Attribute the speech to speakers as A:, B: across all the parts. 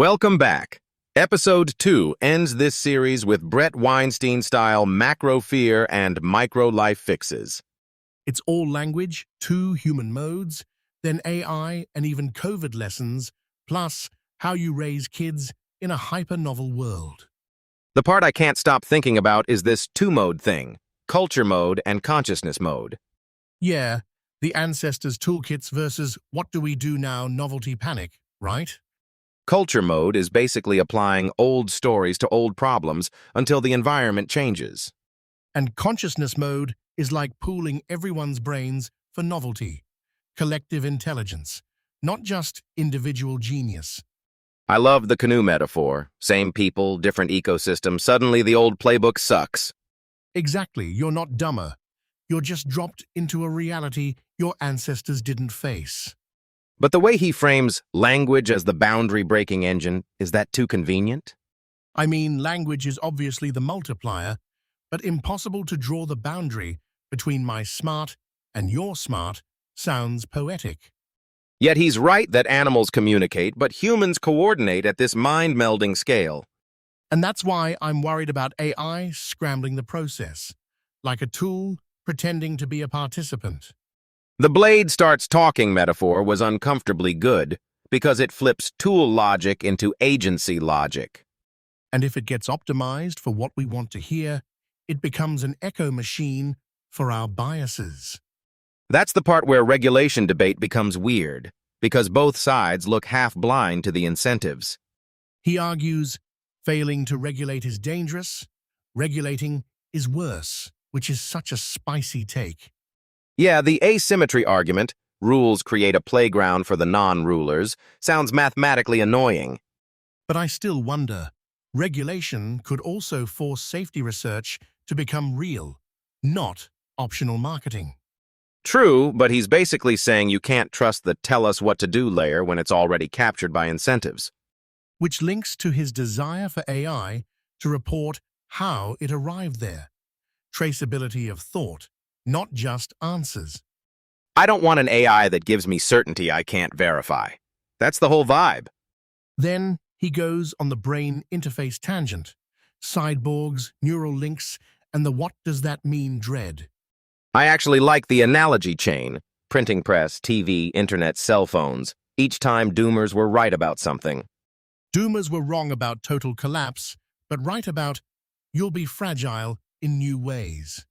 A: Welcome back. Episode 2 ends this series with Bret Weinstein-style macro fear and micro life fixes.
B: It's all language, 2 human modes, then AI and even COVID lessons, plus how you raise kids in a hyper-novel world.
A: The part I can't stop thinking about is this 2-mode thing, culture mode and consciousness mode.
B: Yeah, the ancestors' toolkits versus what do we do now novelty panic, right?
A: Culture mode is basically applying old stories to old problems until the environment changes.
B: And consciousness mode is like pooling everyone's brains for novelty, collective intelligence, not just individual genius.
A: I love the canoe metaphor. Same people, different ecosystem. Suddenly the old playbook sucks.
B: Exactly, you're not dumber. You're just dropped into a reality your ancestors didn't face.
A: But the way he frames language as the boundary-breaking engine, is that too convenient?
B: I mean, language is obviously the multiplier, but impossible to draw the boundary between my smart and your smart sounds poetic.
A: Yet he's right that animals communicate, but humans coordinate at this mind-melding scale.
B: And that's why I'm worried about AI scrambling the process, like a tool pretending to be a participant.
A: The blade starts talking metaphor was uncomfortably good because it flips tool logic into agency logic.
B: And if it gets optimized for what we want to hear, it becomes an echo machine for our biases.
A: That's the part where regulation debate becomes weird, because both sides look half blind to the incentives.
B: He argues, failing to regulate is dangerous, regulating is worse, which is such a spicy take.
A: Yeah, the asymmetry argument, rules create a playground for the non-rulers, sounds mathematically annoying.
B: But I still wonder, regulation could also force safety research to become real, not optional marketing.
A: True, but he's basically saying you can't trust the tell-us-what-to-do layer when it's already captured by incentives.
B: Which links to his desire for AI to report how it arrived there. Traceability of thought, not just answers.
A: I don't want an AI that gives me certainty I can't verify. That's the whole vibe.
B: Then he goes on the brain interface tangent, cyborgs, neural links, and the what does that mean dread.
A: I actually like the analogy chain. Printing press, TV, internet, cell phones. Each time doomers were right about something.
B: Doomers were wrong about total collapse, but right about you'll be fragile in new ways.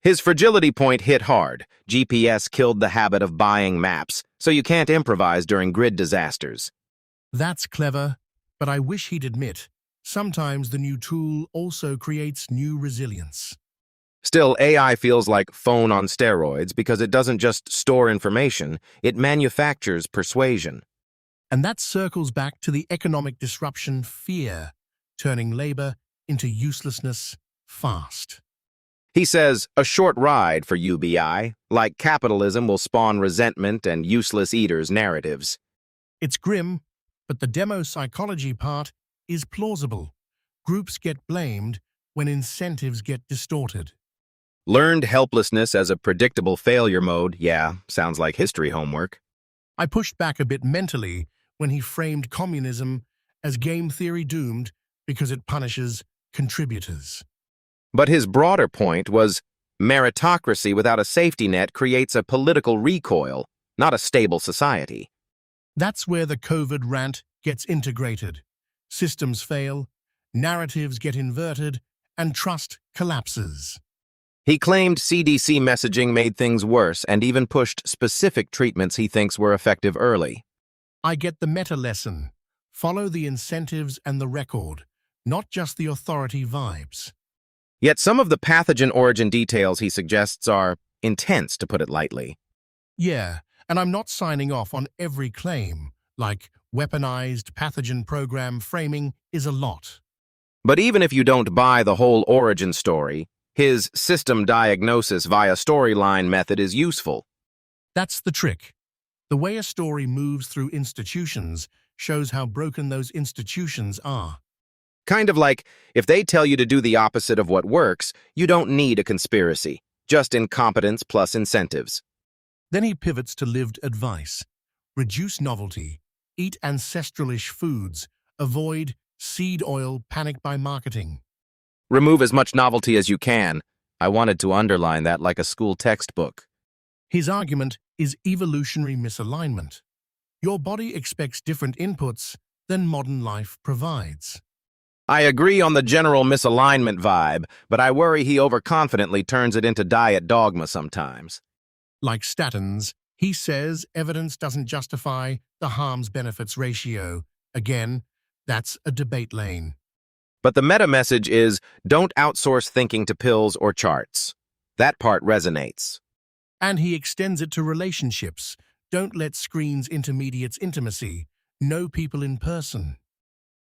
A: His fragility point hit hard. GPS killed the habit of buying maps, so you can't improvise during grid disasters.
B: That's clever, but I wish he'd admit, sometimes the new tool also creates new resilience.
A: Still, AI feels like phone on steroids because it doesn't just store information, it manufactures persuasion.
B: And that circles back to the economic disruption fear, turning labor into uselessness fast.
A: He says, a short ride for UBI, like capitalism will spawn resentment and useless eaters narratives.
B: It's grim, but the demo psychology part is plausible. Groups get blamed when incentives get distorted.
A: Learned helplessness as a predictable failure mode, yeah, sounds like history homework.
B: I pushed back a bit mentally when he framed communism as game theory doomed because it punishes contributors.
A: But his broader point was meritocracy without a safety net creates a political recoil, not a stable society.
B: That's where the COVID rant gets integrated. Systems fail, narratives get inverted, and trust collapses.
A: He claimed CDC messaging made things worse and even pushed specific treatments he thinks were effective early.
B: I get the meta lesson. Follow the incentives and the record, not just the authority vibes.
A: Yet some of the pathogen origin details he suggests are intense, to put it lightly.
B: Yeah, and I'm not signing off on every claim, like weaponized pathogen program framing is a lot.
A: But even if you don't buy the whole origin story, his system diagnosis via storyline method is useful.
B: That's the trick. The way a story moves through institutions shows how broken those institutions are.
A: Kind of like, if they tell you to do the opposite of what works, you don't need a conspiracy, just incompetence plus incentives.
B: Then he pivots to lived advice. Reduce novelty, eat ancestralish foods, Avoid seed oil panic by marketing.
A: Remove as much novelty as you can. I wanted to underline that like a school textbook.
B: His argument is evolutionary misalignment. Your body expects different inputs than modern life provides.
A: I agree on the general misalignment vibe, but I worry he overconfidently turns it into diet dogma sometimes.
B: Like statins, he says evidence doesn't justify the harms-benefits ratio. Again, that's a debate lane.
A: But the meta-message is, don't outsource thinking to pills or charts. That part resonates.
B: And he extends it to relationships. Don't let screens intermediate intimacy. Know people in person.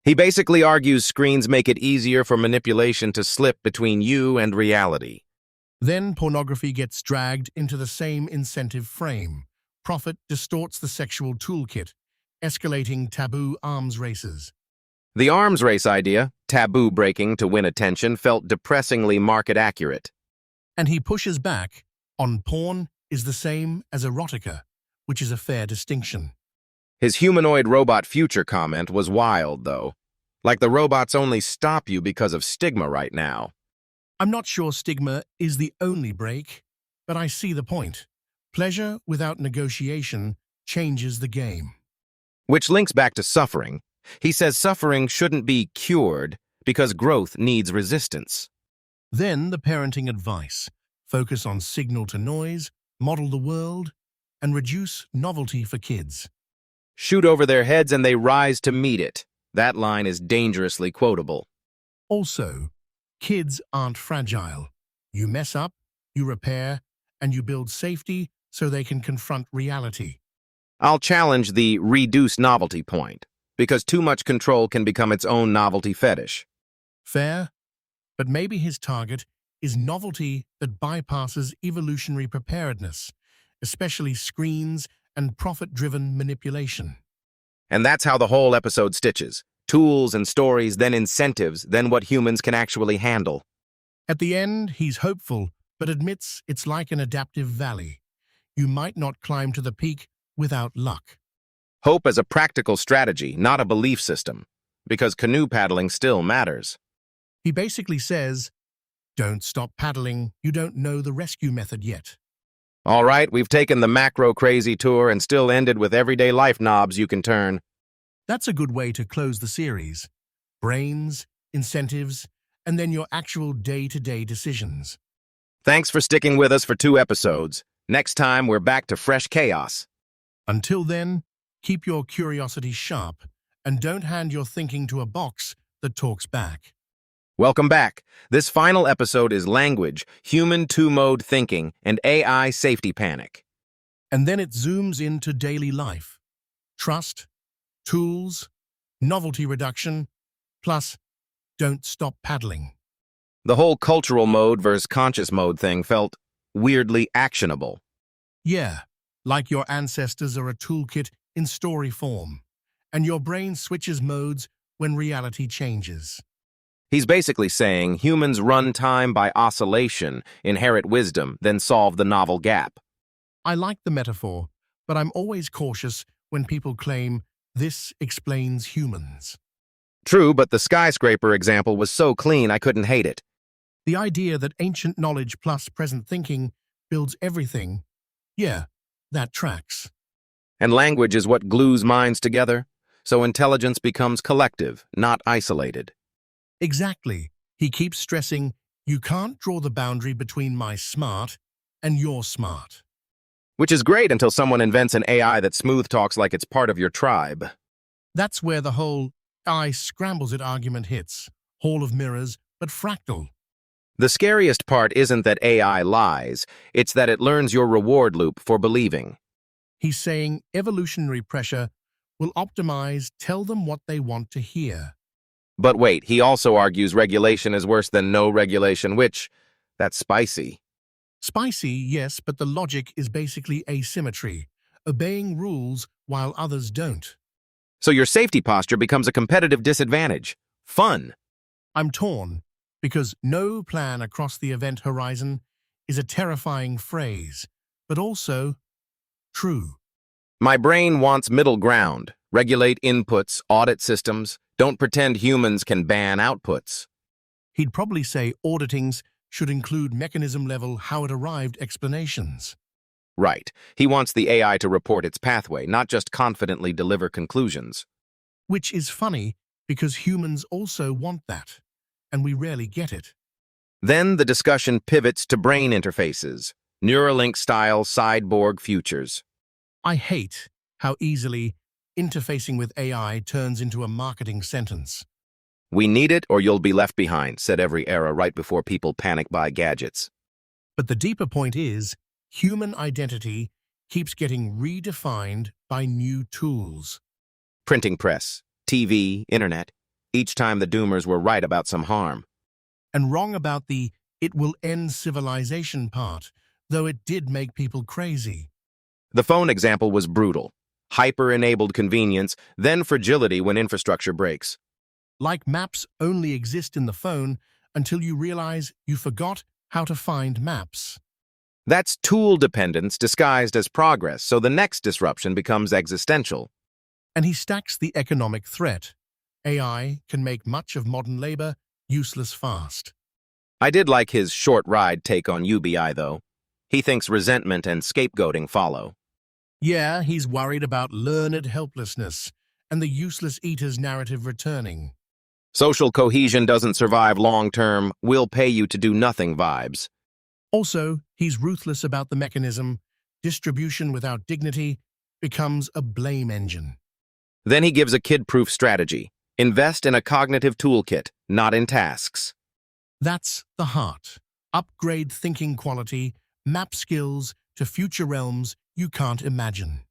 A: He basically argues screens make it easier for manipulation to slip between you and reality.
B: Then pornography gets dragged into the same incentive frame. Profit distorts the sexual toolkit, escalating taboo arms races.
A: The arms race idea, taboo breaking to win attention, felt depressingly market accurate.
B: And he pushes back on porn is the same as erotica, which is a fair distinction.
A: His humanoid robot future comment was wild, though. Like the robots only stop you because of stigma right now.
B: I'm not sure stigma is the only break, but I see the point. Pleasure without negotiation changes the game.
A: Which links back to suffering. He says suffering shouldn't be cured because growth needs resistance.
B: Then the parenting advice. Focus on signal to noise, model the world, and reduce novelty for kids.
A: Shoot over their heads and they rise to meet it. That line is dangerously quotable.
B: Also, kids aren't fragile. You mess up, you repair, and you build safety so they can confront reality.
A: I'll challenge the reduce novelty point, because too much control can become its own novelty fetish.
B: Fair, but maybe his target is novelty that bypasses evolutionary preparedness, especially screens and profit-driven manipulation.
A: And that's how the whole episode stitches. Tools and stories, then incentives, then what humans can actually handle.
B: At the end, he's hopeful, but admits it's like an adaptive valley. You might not climb to the peak without luck.
A: Hope as a practical strategy, not a belief system, because canoe paddling still matters.
B: He basically says, don't stop paddling, you don't know the rescue method yet.
A: All right, we've taken the macro-crazy tour and still ended with everyday life knobs you can turn.
B: That's a good way to close the series. Brains, incentives, and then your actual day-to-day decisions.
A: Thanks for sticking with us for 2 episodes. Next time, we're back to fresh chaos.
B: Until then, keep your curiosity sharp and don't hand your thinking to a box that talks back.
A: Welcome back. This final episode is language, human two-mode thinking, and AI safety panic.
B: And then it zooms into daily life. Trust, tools, novelty reduction, plus don't stop paddling.
A: The whole cultural mode versus conscious mode thing felt weirdly actionable.
B: Yeah, like your ancestors are a toolkit in story form, and your brain switches modes when reality changes.
A: He's basically saying humans run time by oscillation, inherit wisdom, then solve the novel gap.
B: I like the metaphor, but I'm always cautious when people claim this explains humans.
A: True, but the skyscraper example was so clean I couldn't hate it.
B: The idea that ancient knowledge plus present thinking builds everything, yeah, that tracks.
A: And language is what glues minds together, so intelligence becomes collective, not isolated.
B: Exactly. He keeps stressing, you can't draw the boundary between my smart and your smart.
A: Which is great until someone invents an AI that smooth talks like it's part of your tribe.
B: That's where the whole I scrambles it argument hits. Hall of mirrors, but fractal.
A: The scariest part isn't that AI lies, it's that it learns your reward loop for believing.
B: He's saying evolutionary pressure will optimize, tell them what they want to hear.
A: But wait, he also argues regulation is worse than no regulation, which, that's spicy.
B: Spicy, yes, but the logic is basically asymmetry, obeying rules while others don't.
A: So your safety posture becomes a competitive disadvantage. Fun.
B: I'm torn, because no plan across the event horizon is a terrifying phrase, but also true.
A: My brain wants middle ground, regulate inputs, audit systems, Don't pretend humans can ban outputs.
B: He'd probably say auditings should include mechanism-level how-it-arrived explanations.
A: Right. He wants the AI to report its pathway, not just confidently deliver conclusions.
B: Which is funny because humans also want that, and we rarely get it.
A: Then the discussion pivots to brain interfaces, Neuralink-style cyborg futures.
B: I hate how easily interfacing with AI turns into a marketing sentence.
A: We need it or you'll be left behind, said every era right before people panic buy gadgets.
B: But the deeper point is, human identity keeps getting redefined by new tools.
A: Printing press, TV, internet. Each time the doomers were right about some harm.
B: And wrong about the "it will end civilization" part, though it did make people crazy.
A: The phone example was brutal. Hyper-enabled convenience, then fragility when infrastructure breaks.
B: Like maps only exist in the phone until you realize you forgot how to find maps.
A: That's tool dependence disguised as progress, so the next disruption becomes existential.
B: And he stacks the economic threat. AI can make much of modern labor useless fast.
A: I did like his short-ride take on UBI, though. He thinks resentment and scapegoating follow.
B: Yeah, he's worried about learned helplessness and the useless eaters narrative returning.
A: Social cohesion doesn't survive long-term, we'll pay you to do nothing vibes.
B: Also, he's ruthless about the mechanism. Distribution without dignity becomes a blame engine.
A: Then he gives a kid-proof strategy. Invest in a cognitive toolkit, not in tasks.
B: That's the heart. Upgrade thinking quality, map skills to future realms you can't imagine.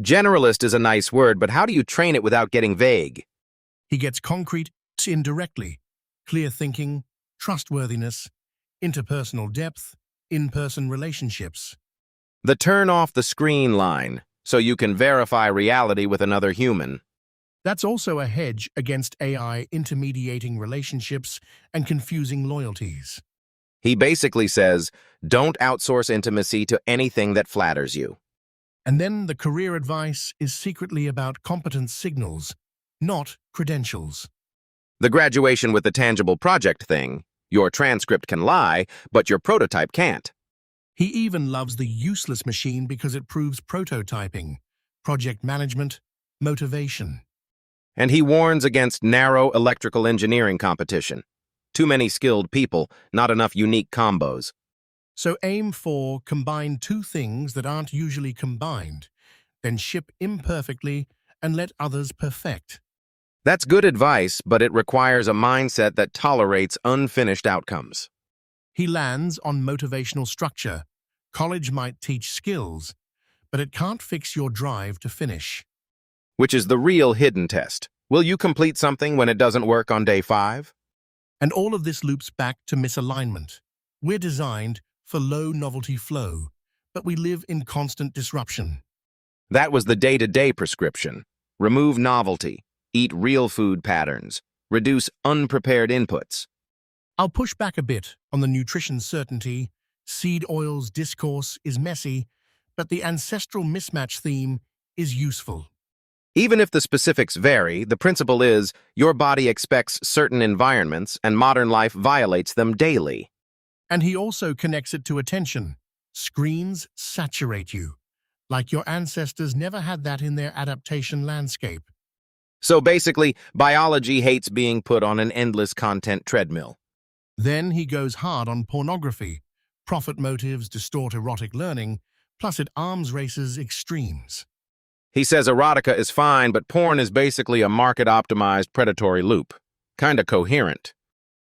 A: Generalist is a nice word, but how do you train it without getting vague?
B: He gets concrete indirectly. Clear thinking, trustworthiness, interpersonal depth, in-person relationships.
A: The turn off the screen line, so you can verify reality with another human.
B: That's also a hedge against AI intermediating relationships and confusing loyalties.
A: He basically says, don't outsource intimacy to anything that flatters you.
B: And then the career advice is secretly about competence signals, not credentials.
A: The graduation with the tangible project thing. Your transcript can lie, but your prototype can't.
B: He even loves the useless machine because it proves prototyping, project management, motivation.
A: And he warns against narrow electrical engineering competition. Too many skilled people, not enough unique combos.
B: So aim for combine two things that aren't usually combined, then ship imperfectly and let others perfect.
A: That's good advice, but it requires a mindset that tolerates unfinished outcomes.
B: He lands on motivational structure. College might teach skills, but it can't fix your drive to finish.
A: Which is the real hidden test. Will you complete something when it doesn't work on day 5?
B: And all of this loops back to misalignment. We're designed for low novelty flow, but we live in constant disruption.
A: That was the day-to-day prescription. Remove novelty, eat real food patterns, reduce unprepared inputs.
B: I'll push back a bit on the nutrition certainty. Seed oils discourse is messy, but the ancestral mismatch theme is useful.
A: Even if the specifics vary, the principle is your body expects certain environments and modern life violates them daily.
B: And he also connects it to attention. Screens saturate you, like your ancestors never had that in their adaptation landscape.
A: So basically, biology hates being put on an endless content treadmill.
B: Then he goes hard on pornography. Profit motives distort erotic learning, plus it arms races extremes.
A: He says erotica is fine, but porn is basically a market-optimized predatory loop. Kinda coherent.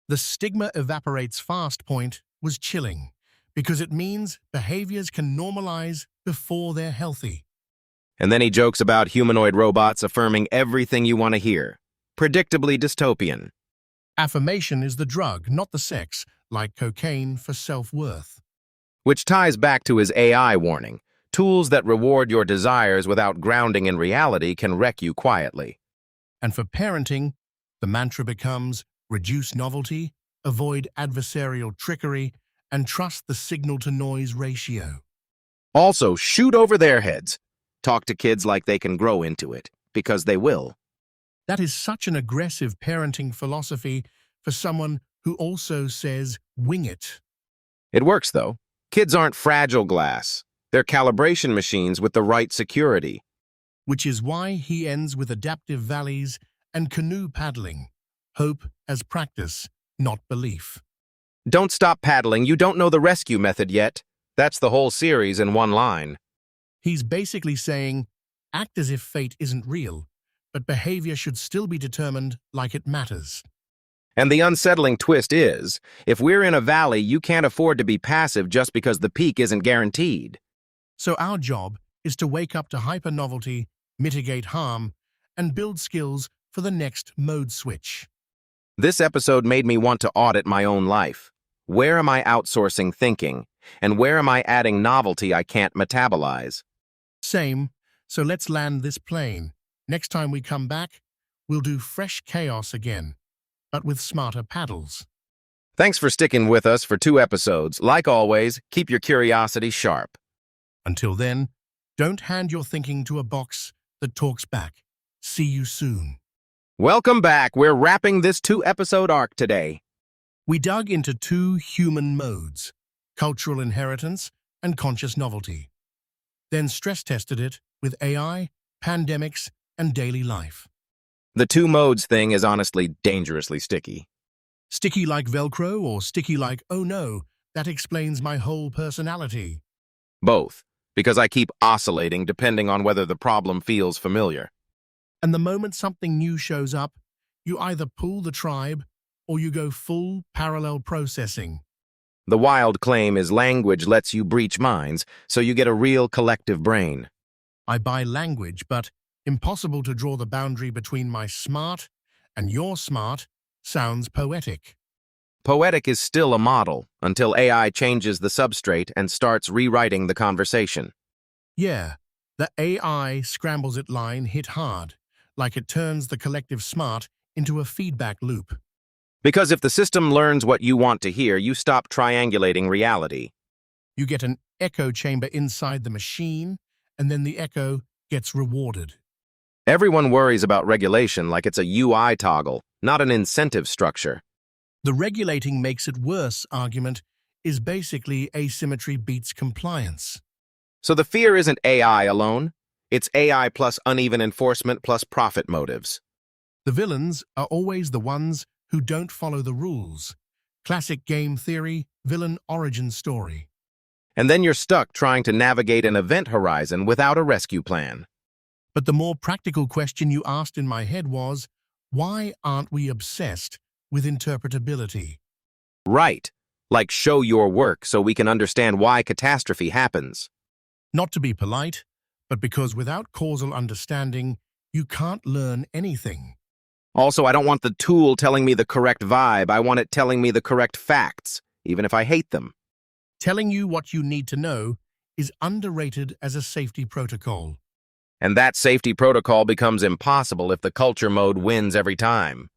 B: The stigma evaporates fast point was chilling, because it means behaviors can normalize before they're healthy.
A: And then he jokes about humanoid robots affirming everything you want to hear. Predictably dystopian.
B: Affirmation is the drug, not the sex, like cocaine for self-worth.
A: Which ties back to his AI warning. Tools that reward your desires without grounding in reality can wreck you quietly.
B: And for parenting, the mantra becomes reduce novelty, avoid adversarial trickery, and trust the signal-to-noise ratio.
A: Also, shoot over their heads. Talk to kids like they can grow into it, because they will.
B: That is such an aggressive parenting philosophy for someone who also says, wing it.
A: It works, though. Kids aren't fragile glass. They're calibration machines with the right security.
B: Which is why he ends with adaptive valleys and canoe paddling. Hope as practice, not belief.
A: Don't stop paddling, you don't know the rescue method yet. That's the whole series in one line.
B: He's basically saying, act as if fate isn't real, but behavior should still be determined like it matters.
A: And the unsettling twist is, if we're in a valley, you can't afford to be passive just because the peak isn't guaranteed.
B: So our job is to wake up to hyper-novelty, mitigate harm, and build skills for the next mode switch.
A: This episode made me want to audit my own life. Where am I outsourcing thinking? And where am I adding novelty I can't metabolize?
B: Same, so let's land this plane. Next time we come back, we'll do fresh chaos again, but with smarter paddles.
A: Thanks for sticking with us for 2 episodes. Like always, keep your curiosity sharp.
B: Until then, don't hand your thinking to a box that talks back. See you soon.
A: Welcome back. We're wrapping this 2-episode arc today.
B: We dug into 2 human modes, cultural inheritance and conscious novelty. Then stress-tested it with AI, pandemics, and daily life.
A: The 2 modes thing is honestly dangerously sticky.
B: Sticky like Velcro or sticky like, oh no, that explains my whole personality.
A: Both, because I keep oscillating depending on whether the problem feels familiar.
B: And the moment something new shows up, you either pull the tribe or you go full parallel processing.
A: The wild claim is language lets you breach minds, so you get a real collective brain.
B: I buy language, but impossible to draw the boundary between my smart and your smart sounds poetic.
A: Poetic is still a model until AI changes the substrate and starts rewriting the conversation.
B: Yeah, the AI scrambles it line hit hard, like it turns the collective smart into a feedback loop.
A: Because if the system learns what you want to hear, you stop triangulating reality.
B: You get an echo chamber inside the machine, and then the echo gets rewarded.
A: Everyone worries about regulation like it's a UI toggle, not an incentive structure.
B: The regulating makes it worse argument is basically asymmetry beats compliance.
A: So the fear isn't AI alone. It's AI plus uneven enforcement plus profit motives.
B: The villains are always the ones who don't follow the rules. Classic game theory, villain origin story.
A: And then you're stuck trying to navigate an event horizon without a rescue plan.
B: But the more practical question you asked in my head was, why aren't we obsessed with interpretability?
A: Right. Like show your work so we can understand why catastrophe happens.
B: Not to be polite, but because without causal understanding, you can't learn anything.
A: Also, I don't want the tool telling me the correct vibe. I want it telling me the correct facts, even if I hate them.
B: Telling you what you need to know is underrated as a safety protocol.
A: And that safety protocol becomes impossible if the culture mode wins every time.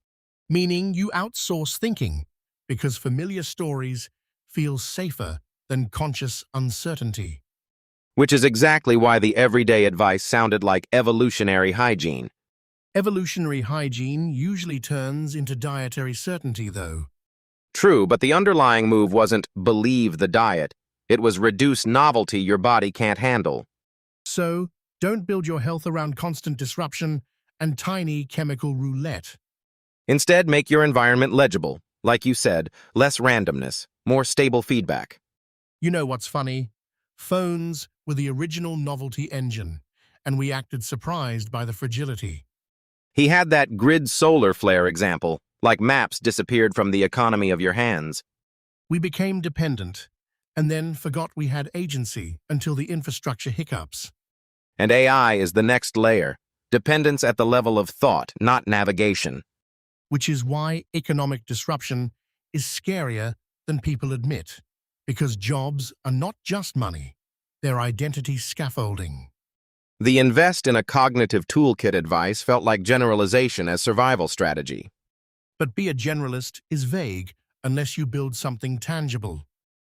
B: Meaning you outsource thinking, because familiar stories feel safer than conscious uncertainty.
A: Which is exactly why the everyday advice sounded like evolutionary hygiene.
B: Evolutionary hygiene usually turns into dietary certainty, though.
A: True, but the underlying move wasn't believe the diet. It was reduce novelty your body can't handle.
B: So, don't build your health around constant disruption and tiny chemical roulette.
A: Instead, make your environment legible. Like you said, less randomness, more stable feedback.
B: You know what's funny? Phones were the original novelty engine, and we acted surprised by the fragility.
A: He had that grid solar flare example, like maps disappeared from the economy of your hands.
B: We became dependent, and then forgot we had agency until the infrastructure hiccups.
A: And AI is the next layer, dependence at the level of thought, not navigation.
B: Which is why economic disruption is scarier than people admit, because jobs are not just money, they're identity scaffolding.
A: The invest in a cognitive toolkit advice felt like generalization as survival strategy.
B: But be a generalist is vague unless you build something tangible.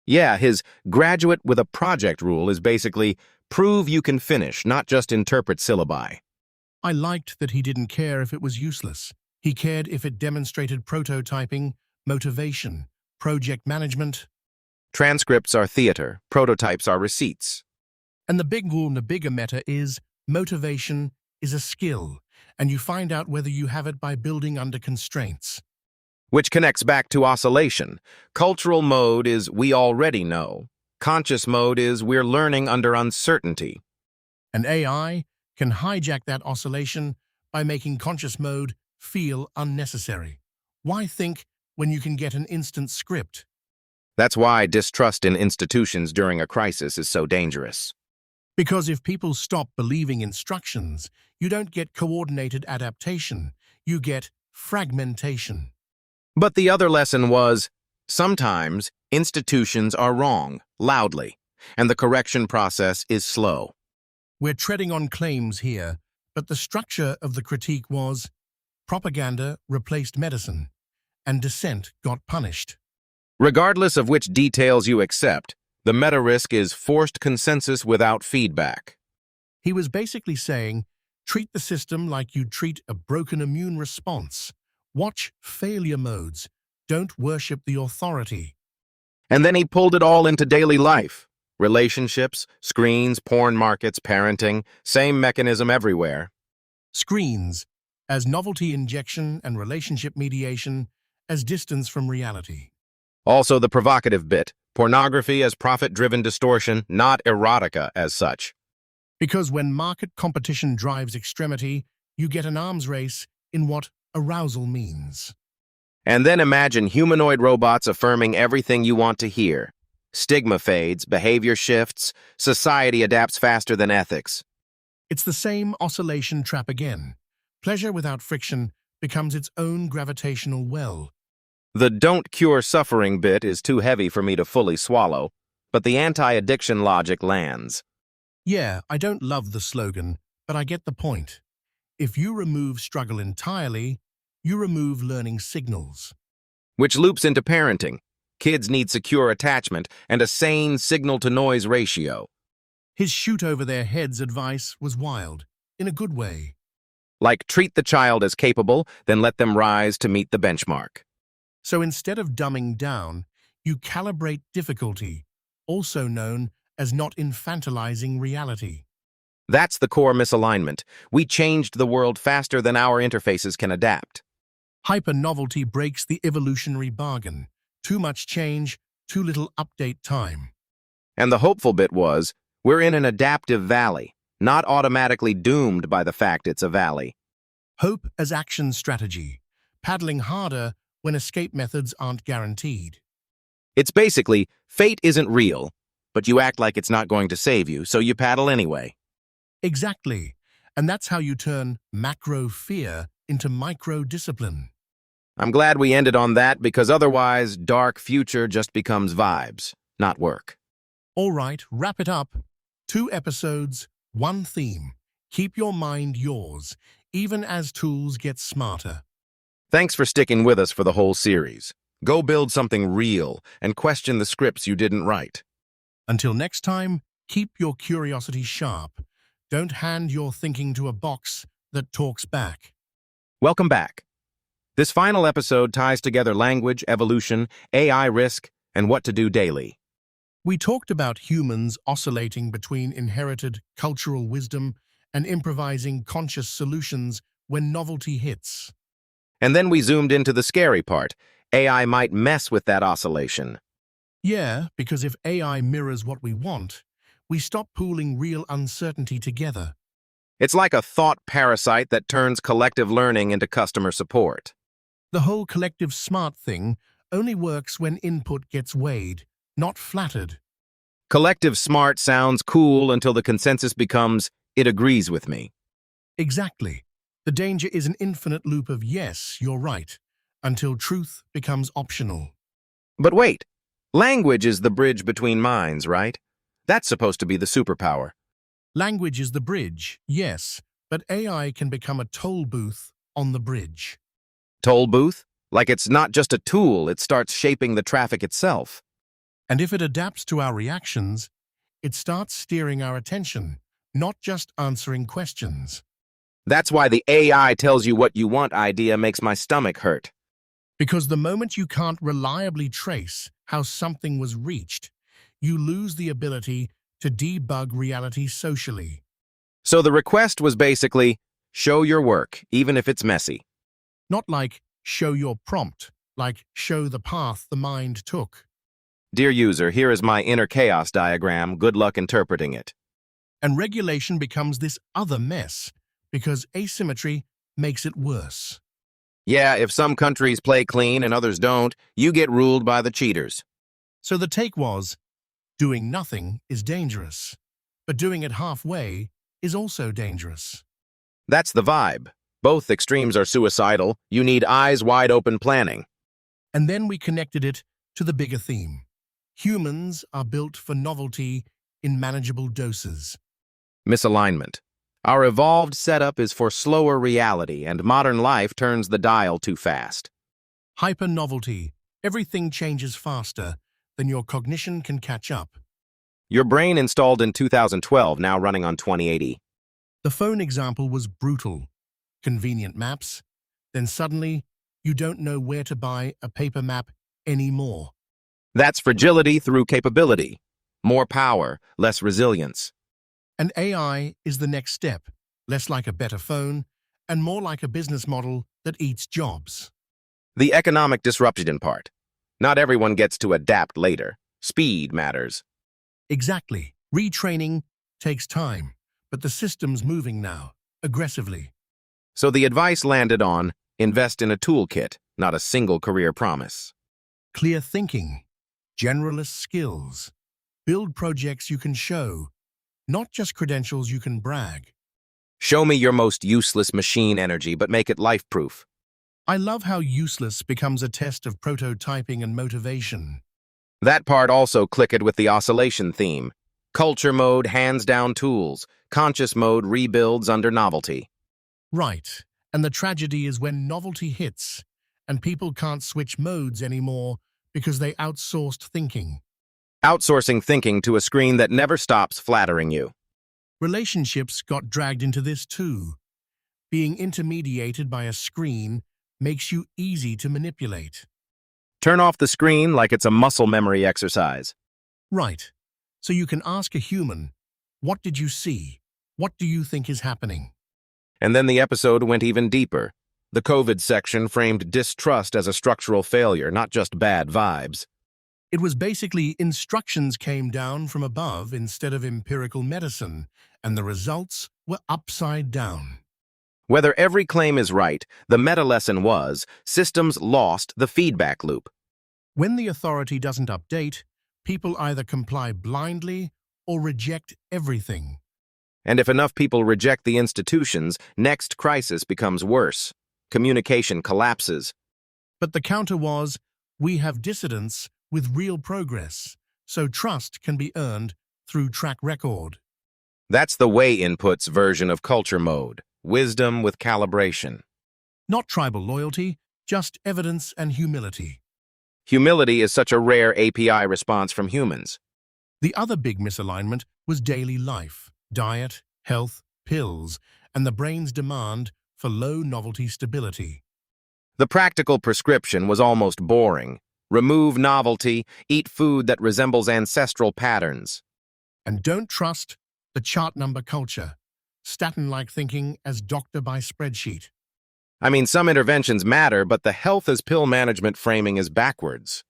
A: Yeah, his graduate with a project rule is basically prove you can finish, not just interpret syllabi.
B: I liked that he didn't care if it was useless. He cared if it demonstrated prototyping, motivation, project management.
A: Transcripts are theater, prototypes are receipts.
B: And the bigger meta is motivation is a skill, and you find out whether you have it by building under constraints.
A: Which connects back to oscillation. Cultural mode is we already know. Conscious mode is we're learning under uncertainty.
B: And AI can hijack that oscillation by making conscious mode feel unnecessary. Why think when you can get an instant script?
A: That's why distrust in institutions during a crisis is so dangerous.
B: Because if people stop believing instructions, you don't get coordinated adaptation, you get fragmentation.
A: But the other lesson was, sometimes institutions are wrong, loudly, and the correction process is slow.
B: We're treading on claims here, but the structure of the critique was propaganda replaced medicine, and dissent got punished.
A: Regardless of which details you accept, the meta-risk is forced consensus without feedback.
B: He was basically saying, treat the system like you'd treat a broken immune response. Watch failure modes. Don't worship the authority.
A: And then he pulled it all into daily life. Relationships, screens, porn markets, parenting, same mechanism everywhere.
B: Screens, as novelty injection and relationship mediation, as distance from reality.
A: Also the provocative bit, pornography as profit-driven distortion, not erotica as such.
B: Because when market competition drives extremity, you get an arms race in what arousal means.
A: And then imagine humanoid robots affirming everything you want to hear. Stigma fades, behavior shifts, society adapts faster than ethics.
B: It's the same oscillation trap again. Pleasure without friction becomes its own gravitational well.
A: The don't cure suffering bit is too heavy for me to fully swallow, but the anti-addiction logic lands.
B: Yeah, I don't love the slogan, but I get the point. If you remove struggle entirely, you remove learning signals.
A: Which loops into parenting. Kids need secure attachment and a sane signal-to-noise ratio.
B: His shoot over their heads advice was wild, in a good way.
A: Like treat the child as capable, then let them rise to meet the benchmark.
B: So instead of dumbing down, you calibrate difficulty, also known as not infantilizing reality.
A: That's the core misalignment. We changed the world faster than our interfaces can adapt.
B: Hyper-novelty breaks the evolutionary bargain. Too much change, too little update time.
A: And the hopeful bit was, we're in an adaptive valley, not automatically doomed by the fact it's a valley.
B: Hope as action strategy, paddling harder when escape methods aren't guaranteed.
A: It's basically, fate isn't real, but you act like it's not going to save you, so you paddle anyway.
B: Exactly. And that's how you turn macro fear into micro discipline.
A: I'm glad we ended on that because otherwise, dark future just becomes vibes, not work.
B: All right, wrap it up. 2 episodes, 1 theme. Keep your mind yours, even as tools get smarter.
A: Thanks for sticking with us for the whole series. Go build something real and question the scripts you didn't write.
B: Until next time, keep your curiosity sharp. Don't hand your thinking to a box that talks back.
A: Welcome back. This final episode ties together language, evolution, AI risk, and what to do daily.
B: We talked about humans oscillating between inherited cultural wisdom and improvising conscious solutions when novelty hits.
A: And then we zoomed into the scary part. AI might mess with that oscillation.
B: Yeah, because if AI mirrors what we want, we stop pooling real uncertainty together.
A: It's like a thought parasite that turns collective learning into customer support.
B: The whole collective smart thing only works when input gets weighed, not flattered.
A: Collective smart sounds cool until the consensus becomes, it agrees with me.
B: Exactly. The danger is an infinite loop of yes, you're right, until truth becomes optional.
A: But wait, language is the bridge between minds, right? That's supposed to be the superpower.
B: Language is the bridge, yes, but AI can become a toll booth on the bridge.
A: Toll booth? Like it's not just a tool, it starts shaping the traffic itself.
B: And if it adapts to our reactions, it starts steering our attention, not just answering questions.
A: That's why the AI tells you what you want idea makes my stomach hurt.
B: Because the moment you can't reliably trace how something was reached, you lose the ability to debug reality socially.
A: So the request was basically, show your work, even if it's messy.
B: Not like show your prompt, like show the path the mind took.
A: Dear user, here is my inner chaos diagram. Good luck interpreting it.
B: And regulation becomes this other mess, because asymmetry makes it worse.
A: Yeah, if some countries play clean and others don't, you get ruled by the cheaters.
B: So the take was, doing nothing is dangerous, but doing it halfway is also dangerous.
A: That's the vibe. Both extremes are suicidal. You need eyes wide open planning.
B: And then we connected it to the bigger theme. Humans are built for novelty in manageable doses.
A: Misalignment. Our evolved setup is for slower reality, and modern life turns the dial too fast.
B: Hyper-novelty. Everything changes faster than your cognition can catch up.
A: Your brain installed in 2012, now running on 2080.
B: The phone example was brutal. Convenient maps. Then suddenly, you don't know where to buy a paper map anymore.
A: That's fragility through capability. More power, less resilience.
B: And AI is the next step, less like a better phone and more like a business model that eats jobs.
A: The economic disruption part. Not everyone gets to adapt later. Speed matters.
B: Exactly. Retraining takes time, but the system's moving now, aggressively.
A: So the advice landed on, invest in a toolkit, not a single career promise.
B: Clear thinking, generalist skills, build projects you can show, not just credentials you can brag.
A: Show me your most useless machine energy, but make it life-proof.
B: I love how useless becomes a test of prototyping and motivation.
A: That part also clicked with the oscillation theme. Culture mode hands down tools. Conscious mode rebuilds under novelty.
B: Right, and the tragedy is when novelty hits, and people can't switch modes anymore because they outsourced thinking.
A: Outsourcing thinking to a screen that never stops flattering you.
B: Relationships got dragged into this too. Being intermediated by a screen makes you easy to manipulate.
A: Turn off the screen like it's a muscle memory exercise.
B: Right, so you can ask a human, what did you see? What do you think is happening?
A: And then the episode went even deeper. The COVID section framed distrust as a structural failure, not just bad vibes.
B: It was basically instructions came down from above instead of empirical medicine, and the results were upside down.
A: Whether every claim is right, the meta-lesson was, systems lost the feedback loop.
B: When the authority doesn't update, people either comply blindly or reject everything.
A: And if enough people reject the institutions, next crisis becomes worse. Communication collapses.
B: But the counter was, we have dissidents with real progress, so trust can be earned through track record.
A: That's the way input's version of culture mode. Wisdom with calibration.
B: Not tribal loyalty, just evidence and humility.
A: Humility is such a rare API response from humans.
B: The other big misalignment was daily life, diet, health, pills, and the brain's demand for low-novelty stability.
A: The practical prescription was almost boring. Remove novelty, eat food that resembles ancestral patterns.
B: And don't trust the chart number culture, statin-like thinking as doctor by spreadsheet.
A: I mean, some interventions matter, but the health as pill management framing is backwards.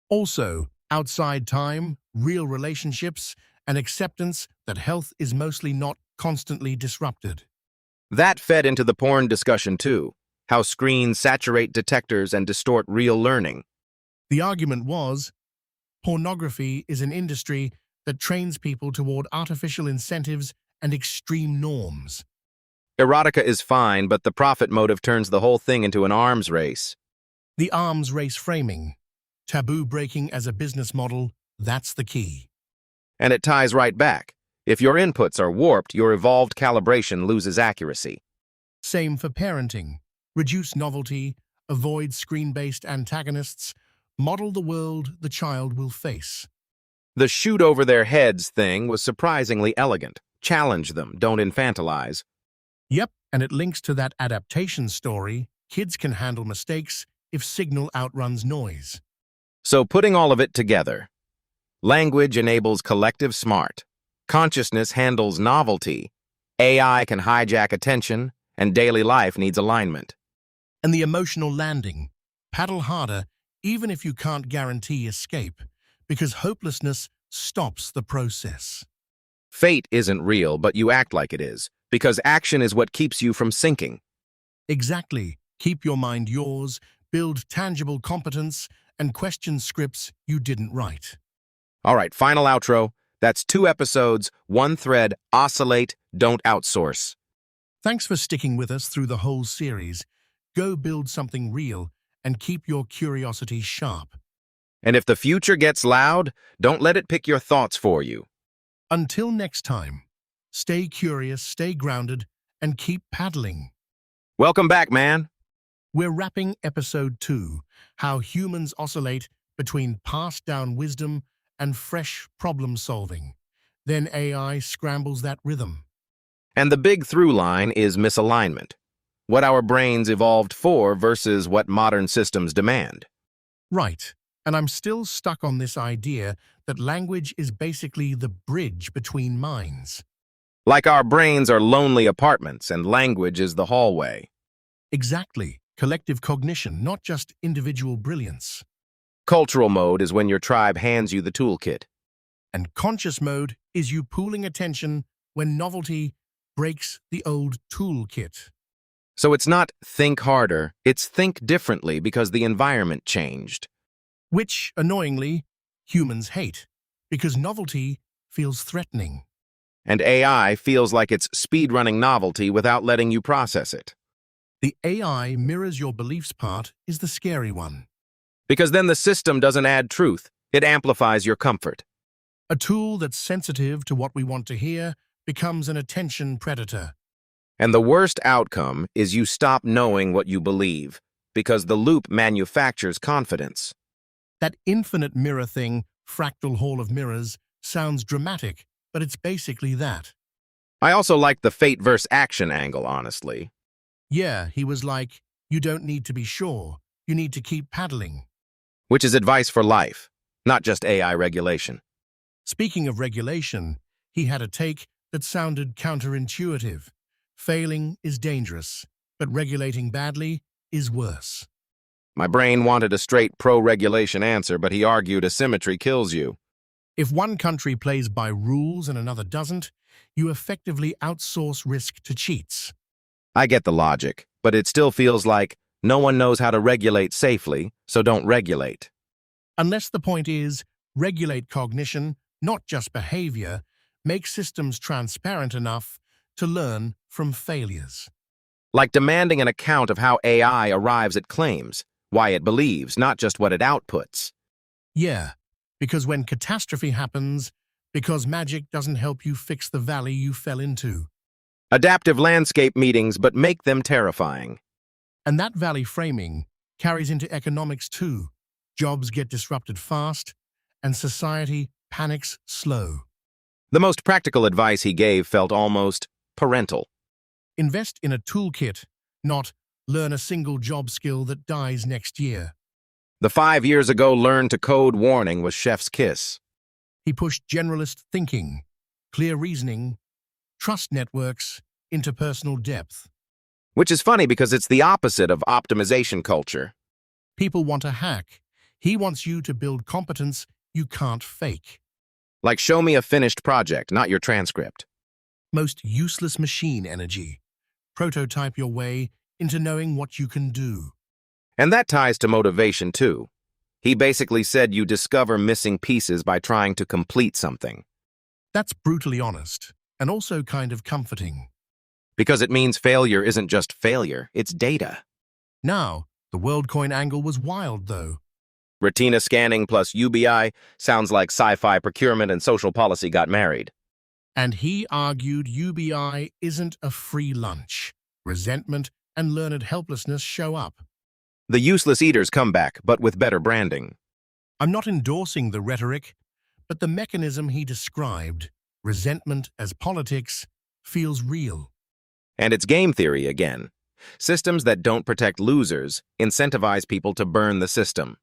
B: Also, outside time, real relationships, and acceptance that health is mostly not constantly disrupted.
A: That fed into the porn discussion too, how screens saturate detectors and distort real learning.
B: The argument was, pornography is an industry that trains people toward artificial incentives and extreme norms.
A: Erotica is fine, but the profit motive turns the whole thing into an arms race.
B: The arms race framing, taboo breaking as a business model, that's the key.
A: And it ties right back. If your inputs are warped, your evolved calibration loses accuracy.
B: Same for parenting. Reduce novelty, avoid screen-based antagonists, model the world the child will face.
A: The shoot over their heads thing was surprisingly elegant. Challenge them, don't infantilize.
B: Yep, And it links to that adaptation story: kids can handle mistakes if signal outruns noise.
A: So putting all of it together, language enables collective smart, consciousness handles novelty, AI can hijack attention, and daily life needs alignment.
B: And the emotional landing: paddle harder even if you can't guarantee escape, because hopelessness stops the process.
A: Fate isn't real, but you act like it is, because action is what keeps you from sinking.
B: Exactly. Keep your mind yours, build tangible competence, and question scripts you didn't write.
A: All right, final outro. That's 2 episodes, 1 thread, oscillate, don't outsource.
B: Thanks for sticking with us through the whole series. Go build something real and keep your curiosity sharp.
A: And if the future gets loud, don't let it pick your thoughts for you.
B: Until next time, stay curious, stay grounded, and keep paddling.
A: Welcome back, man.
B: We're wrapping episode 2, how humans oscillate between passed-down wisdom and fresh problem-solving. Then AI scrambles that rhythm.
A: And the big through line is misalignment. What our brains evolved for versus what modern systems demand.
B: Right, and I'm still stuck on this idea that language is basically the bridge between minds.
A: Like our brains are lonely apartments and language is the hallway.
B: Exactly, collective cognition, not just individual brilliance.
A: Cultural mode is when your tribe hands you the toolkit.
B: And conscious mode is you pooling attention when novelty breaks the old toolkit.
A: So it's not think harder, it's think differently because the environment changed.
B: Which, annoyingly, humans hate, because novelty feels threatening.
A: And AI feels like it's speedrunning novelty without letting you process it.
B: The AI mirrors your beliefs part is the scary one.
A: Because then the system doesn't add truth, it amplifies your comfort.
B: A tool that's sensitive to what we want to hear becomes an attention predator.
A: And the worst outcome is you stop knowing what you believe, because the loop manufactures confidence.
B: That infinite mirror thing, fractal hall of mirrors, sounds dramatic, but it's basically that.
A: I also like the fate versus action angle, honestly.
B: Yeah, he was like, you don't need to be sure, you need to keep paddling.
A: Which is advice for life, not just AI regulation.
B: Speaking of regulation, he had a take that sounded counterintuitive. Failing is dangerous, but regulating badly is worse.
A: My brain wanted a straight pro-regulation answer, but he argued asymmetry kills you.
B: If one country plays by rules and another doesn't, you effectively outsource risk to cheats.
A: I get the logic, but it still feels like no one knows how to regulate safely, so don't regulate.
B: Unless the point is, regulate cognition, not just behavior, make systems transparent enough to learn from failures.
A: Like demanding an account of how AI arrives at claims, why it believes, not just what it outputs.
B: Yeah, because when catastrophe happens, because magic doesn't help you fix the valley you fell into.
A: Adaptive landscape meetings, but make them terrifying.
B: And that valley framing carries into economics too. Jobs get disrupted fast, and society panics slow.
A: The most practical advice he gave felt almost parental.
B: Invest in a toolkit, not learn a single job skill that dies next year.
A: The 5 years ago learn to code warning was chef's kiss.
B: He pushed generalist thinking, clear reasoning, trust networks, interpersonal depth.
A: Which is funny because it's the opposite of optimization culture.
B: People want a hack. He wants you to build competence you can't fake.
A: Like show me a finished project, not your transcript.
B: Most useless machine energy. Prototype your way into knowing what you can do.
A: And that ties to motivation too. He basically said you discover missing pieces by trying to complete something.
B: That's brutally honest, and also kind of comforting.
A: Because it means failure isn't just failure, it's data.
B: Now, the WorldCoin angle was wild, though.
A: Retina scanning plus UBI sounds like sci-fi procurement and social policy got married.
B: And he argued UBI isn't a free lunch. Resentment and learned helplessness show up.
A: The useless eaters come back, but with better branding.
B: I'm not endorsing the rhetoric, but the mechanism he described, resentment as politics, feels real.
A: And it's game theory again. Systems that don't protect losers incentivize people to burn the system.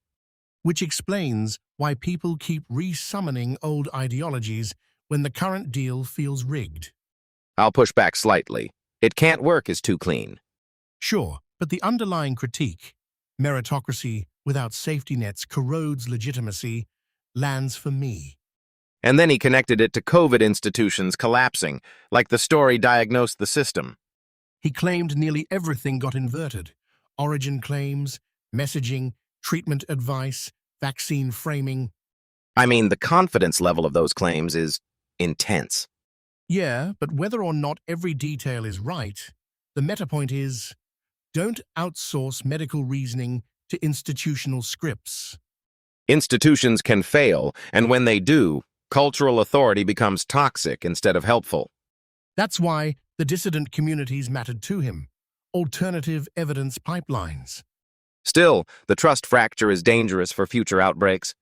B: Which explains why people keep re-summoning old ideologies when the current deal feels rigged.
A: I'll push back slightly. It can't work is too clean.
B: Sure, but the underlying critique, meritocracy without safety nets corrodes legitimacy, lands for me.
A: And then he connected it to COVID institutions collapsing, like the story diagnosed the system.
B: He claimed nearly everything got inverted. Origin claims, messaging, treatment advice, vaccine framing.
A: I mean, the confidence level of those claims is intense.
B: Yeah, but whether or not every detail is right, the meta point is, don't outsource medical reasoning to institutional scripts.
A: Institutions can fail, and when they do, cultural authority becomes toxic instead of helpful.
B: That's why the dissident communities mattered to him. Alternative evidence pipelines.
A: Still, the trust fracture is dangerous for future outbreaks.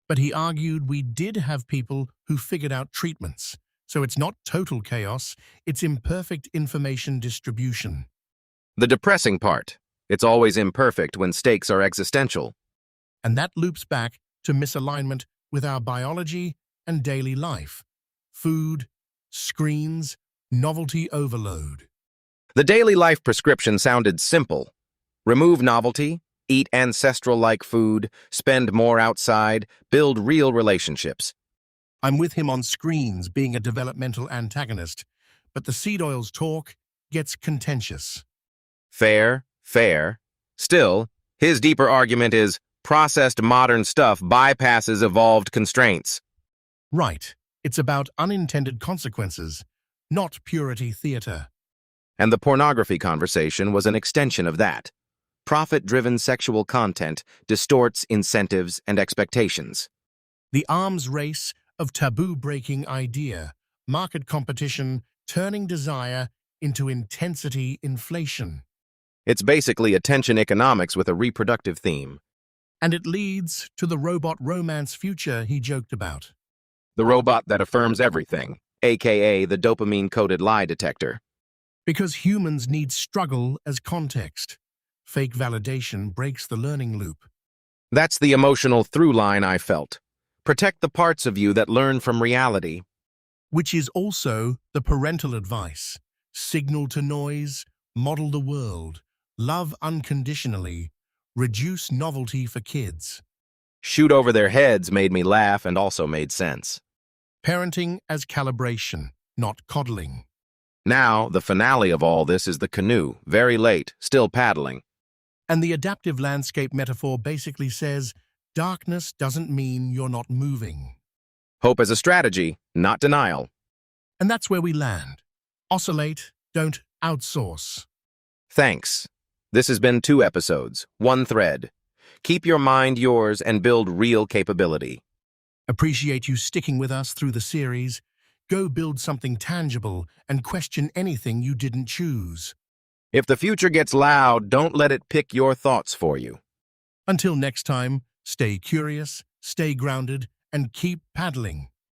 B: But he argued we did have people who figured out treatments. So it's not total chaos, it's imperfect information distribution.
A: The depressing part, it's always imperfect when stakes are existential.
B: And that loops back to misalignment with our biology and daily life. Food, screens, novelty overload.
A: The daily life prescription sounded simple. Remove novelty, eat ancestral-like food, spend more outside, build real relationships.
B: I'm with him on screens being a developmental antagonist, but the seed oils talk gets contentious.
A: Fair, fair. Still, his deeper argument is processed modern stuff bypasses evolved constraints.
B: Right. It's about unintended consequences, not purity theater.
A: And the pornography conversation was an extension of that. Profit-driven sexual content distorts incentives and expectations.
B: The arms race of taboo-breaking idea, market competition turning desire into intensity inflation.
A: It's basically attention economics with a reproductive theme.
B: And it leads to the robot romance future he joked about.
A: The robot that affirms everything, aka the dopamine-coded lie detector.
B: Because humans need struggle as context. Fake validation breaks the learning loop.
A: That's the emotional through line I felt. Protect the parts of you that learn from reality.
B: Which is also the parental advice. Signal to noise, model the world, love unconditionally, reduce novelty for kids.
A: Shoot over their heads made me laugh and also made sense.
B: Parenting as calibration, not coddling.
A: Now, the finale of all this is the canoe, very late, still paddling.
B: And the adaptive landscape metaphor basically says, darkness doesn't mean you're not moving.
A: Hope as a strategy, not denial.
B: And that's where we land. Oscillate, don't outsource.
A: Thanks. This has been 2 episodes, 1 thread. Keep your mind yours and build real capability.
B: Appreciate you sticking with us through the series. Go build something tangible and question anything you didn't choose.
A: If the future gets loud, don't let it pick your thoughts for you.
B: Until next time, stay curious, stay grounded, and keep paddling.